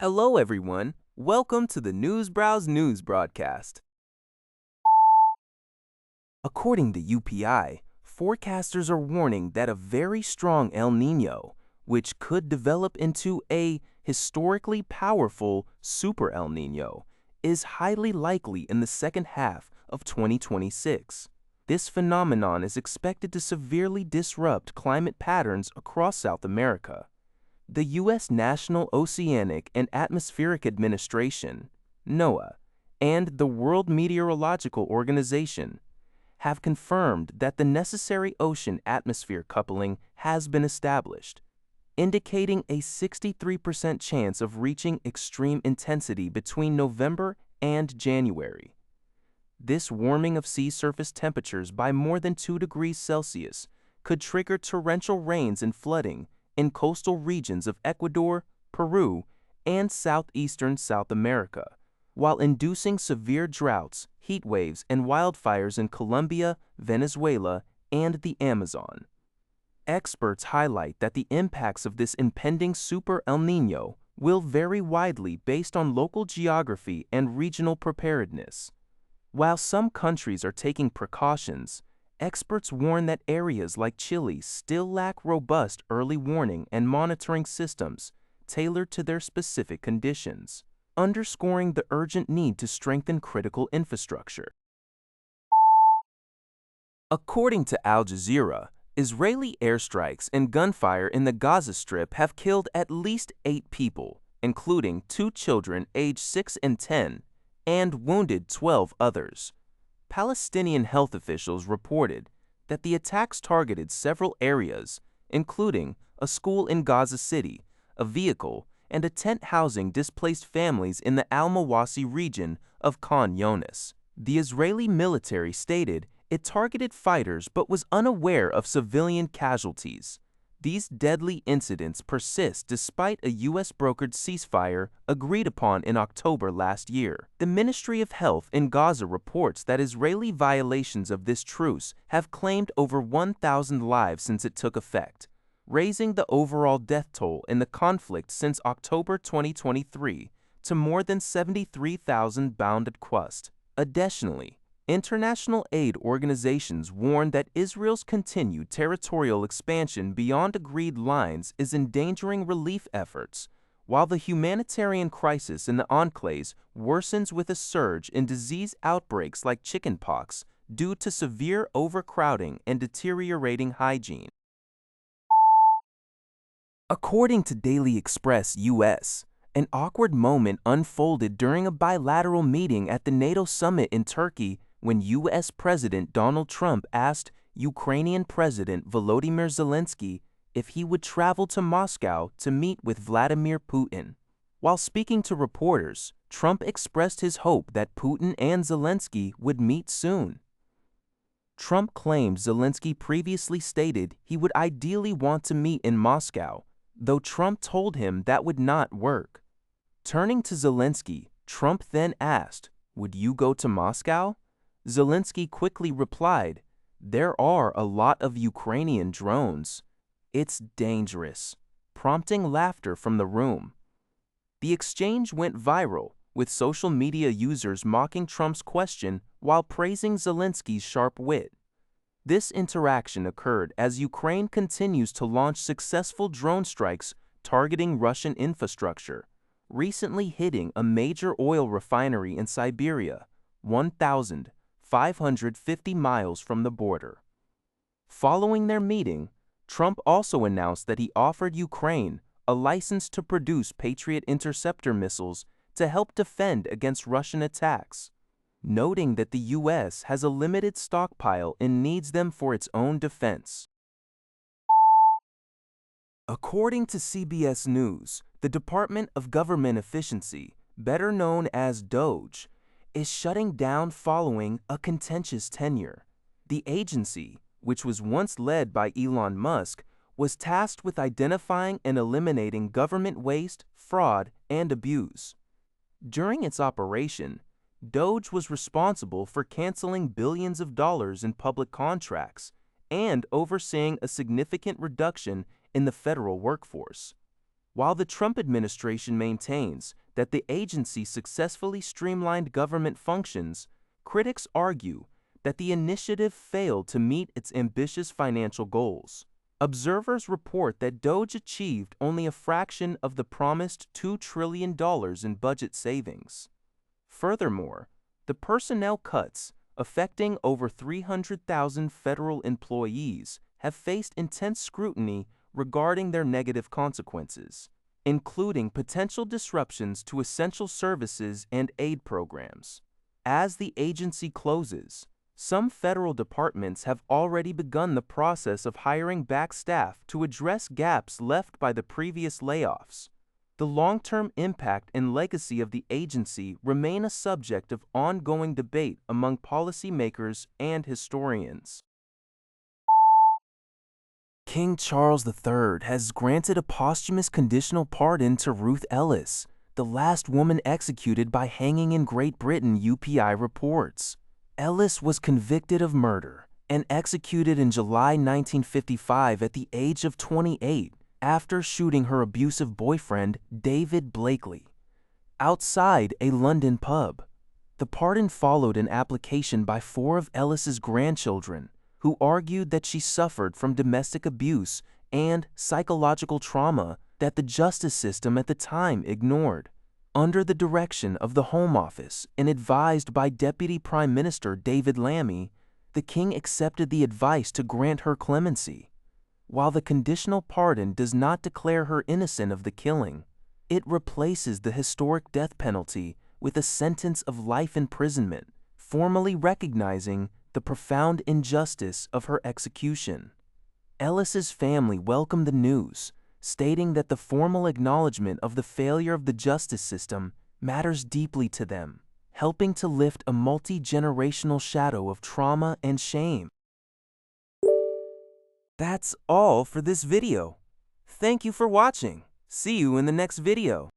Hello, everyone. Welcome to the News Browse News broadcast. According to UPI, forecasters are warning that a very strong El Niño, which could develop into a historically powerful Super El Niño, is highly likely in the second half of 2026. This phenomenon is expected to severely disrupt climate patterns across South America. The U.S. National Oceanic and Atmospheric Administration, NOAA, and the World Meteorological Organization have confirmed that the necessary ocean-atmosphere coupling has been established, indicating a 63% chance of reaching extreme intensity between November and January. This warming of sea surface temperatures by more than 2 degrees Celsius could trigger torrential rains and flooding in coastal regions of Ecuador, Peru, and southeastern South America, while inducing severe droughts, heat waves, and wildfires in Colombia, Venezuela, and the Amazon. Experts highlight that the impacts of this impending Super El Niño will vary widely based on local geography and regional preparedness. While some countries are taking precautions, experts warn that areas like Chile still lack robust early warning and monitoring systems tailored to their specific conditions, underscoring the urgent need to strengthen critical infrastructure. According to Al Jazeera, Israeli airstrikes and gunfire in the Gaza Strip have killed at least 8 people, including 2 children aged 6 and 10, and wounded 12 others. Palestinian health officials reported that the attacks targeted several areas, including a school in Gaza City, a vehicle, and a tent housing displaced families in the Al-Mawasi region of Khan Younis. The Israeli military stated it targeted fighters but was unaware of civilian casualties. These deadly incidents persist despite a U.S.-brokered ceasefire agreed upon in October last year. The Ministry of Health in Gaza reports that Israeli violations of this truce have claimed over 1,000 lives since it took effect, raising the overall death toll in the conflict since October 2023 to more than 73,000 bounded quest. Additionally, international aid organizations warn that Israel's continued territorial expansion beyond agreed lines is endangering relief efforts, while the humanitarian crisis in the enclaves worsens with a surge in disease outbreaks like chickenpox due to severe overcrowding and deteriorating hygiene. According to Daily Express US, an awkward moment unfolded during a bilateral meeting at the NATO summit in Turkey when U.S. President Donald Trump asked Ukrainian President Volodymyr Zelensky if he would travel to Moscow to meet with Vladimir Putin. While speaking to reporters, Trump expressed his hope that Putin and Zelensky would meet soon. Trump claimed Zelensky previously stated he would ideally want to meet in Moscow, though Trump told him that would not work. Turning to Zelensky, Trump then asked, "Would you go to Moscow?" Zelensky quickly replied, "There are a lot of Ukrainian drones. It's dangerous," prompting laughter from the room. The exchange went viral, with social media users mocking Trump's question while praising Zelensky's sharp wit. This interaction occurred as Ukraine continues to launch successful drone strikes targeting Russian infrastructure, recently hitting a major oil refinery in Siberia, 1,550 miles from the border. Following their meeting, Trump also announced that he offered Ukraine a license to produce Patriot interceptor missiles to help defend against Russian attacks, noting that the U.S. has a limited stockpile and needs them for its own defense. According to CBS News, the Department of Government Efficiency, better known as DOGE, is shutting down following a contentious tenure. The agency, which was once led by Elon Musk, was tasked with identifying and eliminating government waste, fraud, and abuse. During its operation, DOGE was responsible for canceling billions of dollars in public contracts and overseeing a significant reduction in the federal workforce. While the Trump administration maintains that the agency successfully streamlined government functions, critics argue that the initiative failed to meet its ambitious financial goals. Observers report that DOGE achieved only a fraction of the promised $2 trillion in budget savings. Furthermore, the personnel cuts, affecting over 300,000 federal employees, have faced intense scrutiny regarding their negative consequences, including potential disruptions to essential services and aid programs. As the agency closes, some federal departments have already begun the process of hiring back staff to address gaps left by the previous layoffs. The long-term impact and legacy of the agency remain a subject of ongoing debate among policymakers and historians. King Charles III has granted a posthumous conditional pardon to Ruth Ellis, the last woman executed by hanging in Great Britain, UPI reports. Ellis was convicted of murder and executed in July 1955 at the age of 28 after shooting her abusive boyfriend, David Blakely, outside a London pub. The pardon followed an application by 4 of Ellis's grandchildren, who argued that she suffered from domestic abuse and psychological trauma that the justice system at the time ignored. Under the direction of the Home Office and advised by Deputy Prime Minister David Lammy, the king accepted the advice to grant her clemency. While the conditional pardon does not declare her innocent of the killing, it replaces the historic death penalty with a sentence of life imprisonment, formally recognizing the profound injustice of her execution. Ellis's family welcomed the news, stating that the formal acknowledgement of the failure of the justice system matters deeply to them, helping to lift a multi-generational shadow of trauma and shame. That's all for this video. Thank you for watching. See you in the next video.